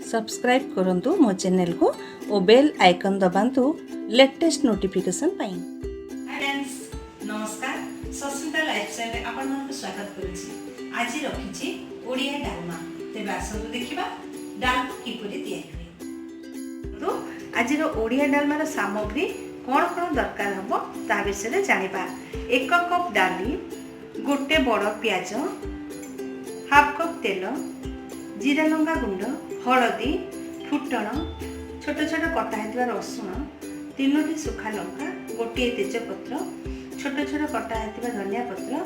Subscribe करंतु मो channel को और बेल आइकन दबांतु लेटेस्ट नोटिफिकेशन पाई। फ्रेंड्स नमस्कार, सस्मिता लाइफस्टाइल रे आपन मन को स्वागत करूछी। आज रखिछि ओडिया डालमा। तेबे आसंतु देखिबा डालमा किपरि तयार हुए। तो आज रो ओडिया डालमा रो सामग्री कोन दरकार हबो ता विषय रे जानिबा। 1 कप डाली, गोटे बड़ प्याज, हाफ कप तेल, जीरा लंका गुंड, हलदी, फुटण, छोट छोट कटा हेतिबा रसुण, 3टी सुखा लंका, गोटे तेजपत्र, छोट छोट कटा हेतिबा धनिया पत्र,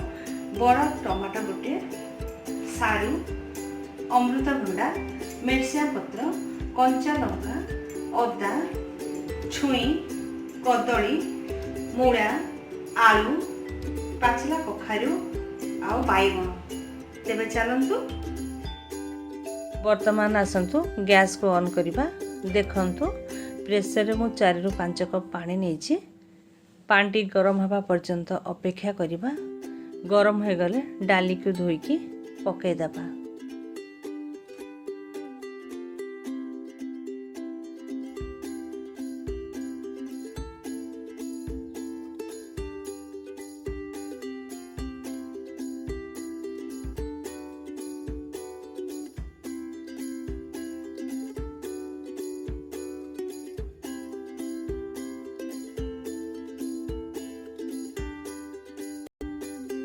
बड़ टमाटो गोटे, सारू, अमृतभंडा, मिर्चा पत्र, कंचा लंका, अदा, छुई, कदली, मूला, आलू, पाचिला कखारू आ बैगण। तेबे चलंतु वर्तमान आसंतु गैस को ऑन करिबा। देखंतु प्रेशर रे मु 4 रु 5 कप पानी नेछि। पानी गरम हवा पर्यंत अपेक्षा करिबा। गरम हो गले डाली को धोइकी पकै दबा।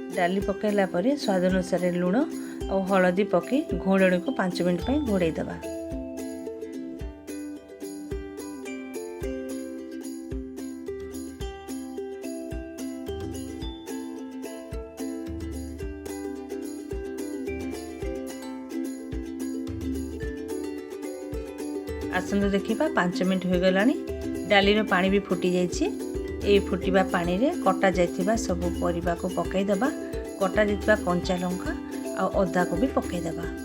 डाली पकैला परे स्वाद अनुसार लुण और हलदी पकई घोड़णी को 5 मिनट पे घोड़े दबा। आसंतु देखिबा 5 मिनट हो गलानी। डाली रो पानी भी फुटी जाइछि। ए फुटिबा पानी रे कटा जाइथिबा सब परिबा को पकई दबा। कटा जाइथिबा कंचा लंका आ अदा को भी पकई दबा।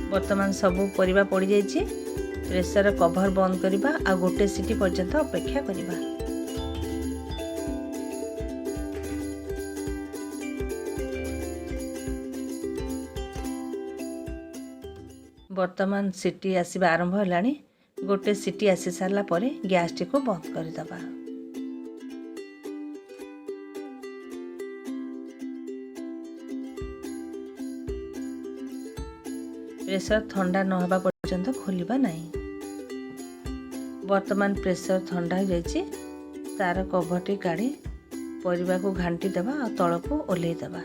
वर्तमान सबू परिबा पड़ी जाइए। प्रेशर कवर बंद करिबा आ गोटे सीटी पर्यंत अपेक्षा करिबा। वर्तमान सीटी आसीबा आरंभ हलानी। गोटे सीटी आसी सारला परे गैस टी को बंद कर दबा। प्रेशर ठंडा न होबा पर्यंत खोलिबा नहीं। वर्तमान प्रेशर ठंडा हो जाइए। तार कभरटी काढ़ी परिबा को घांटी दबा और तल को ओल्हे दबा।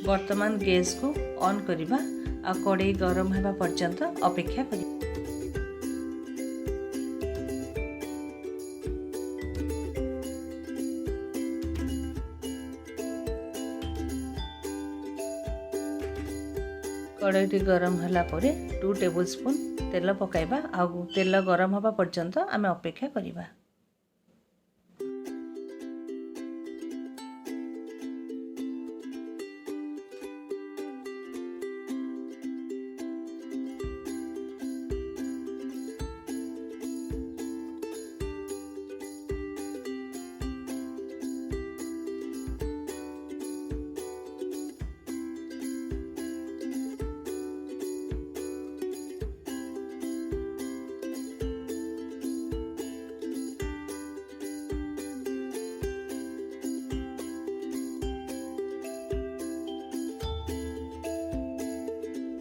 वर्तमान गैस को ऑन करिबा आ कड़ाई गरम होगा पर्यंत अपेक्षा करिबा। कड़ाईटी गरम होला परे 2 टेबल स्पून तेल पकाइबा आ तेल गरम होगा पर्यंत आमे अपेक्षा करिबा।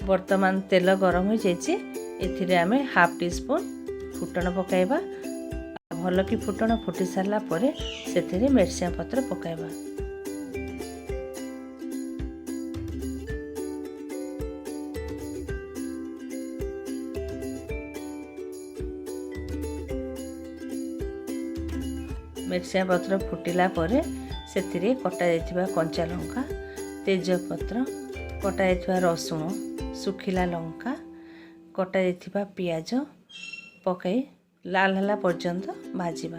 वर्तमान तेल गरम हो जाइए। एथिरे आमे हाफ टी स्पून फुटण पकाइबा। भल कि फुटण फुटी सारा पर से मिर्चा पत्र पकाइबा। मिर्चा पत्र फुटिला पर से कटा जाइथिबा कंचा लंका, तेजपत्र, कटा जाइथिबा रसुण, सुखिला लंका, कटा जाइथिबा पियाज पकाई लाल होला पर्यंत भाजिबा।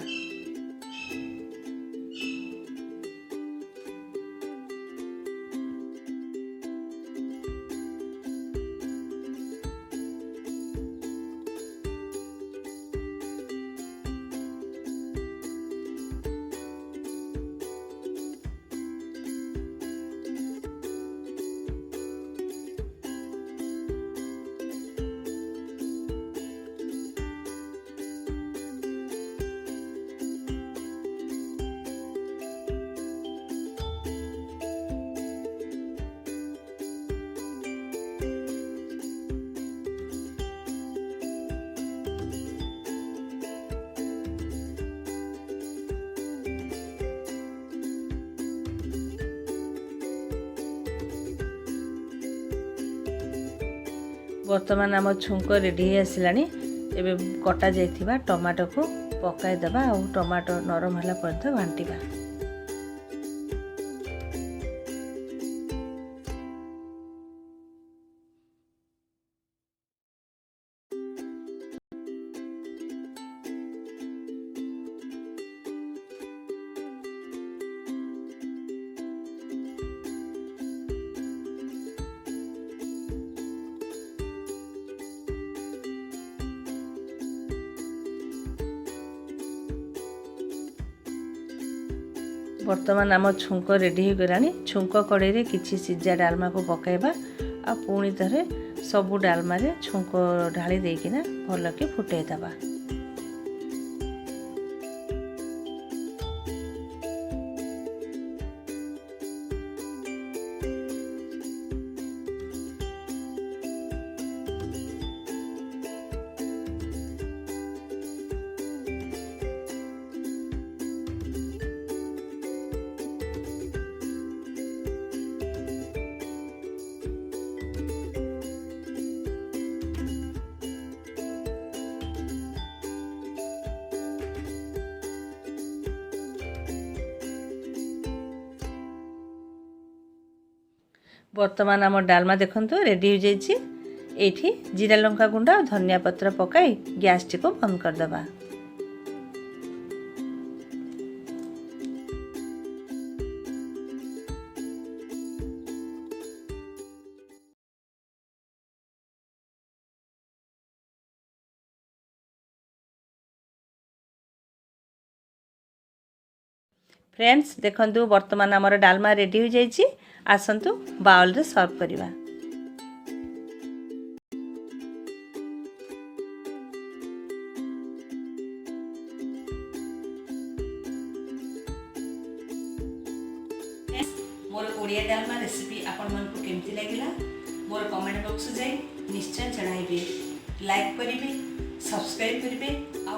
बर्तमान आम छुंक रेडी हो आसलानी। एबे कटा जाइथिबा टमाटो को पकाई दबा और टमाटो नरम होला पर्यंत घांटिबा। बर्तमान आम छुंक रेडी हो गलानी। छुंक कड़े रे किछि सिजा डालमा को पकाइबा आ पुणी थरे सबु डालमा रे छुंक ढाली देकिना भल के फुटाई दबा। बर्तमान आम डालमा देखंतु रेडी हो जाइछि। एठी जीरा लंका गुंड और धनिया पत्र पकाई गैस टी को बंद कर दबा। फ्रेंड्स देखंतु बर्तमान आमर डालमा रेडी हो जाइछि। आसंतु बाउल रे सर्व करिबा। मोर ओडिया डालमा रेसिपी आपण मन को केमति लागिला मोर कमेंट बॉक्स जाई निश्चय जणाइबे। लाइक करिबे, सब्सक्राइब करिबे आ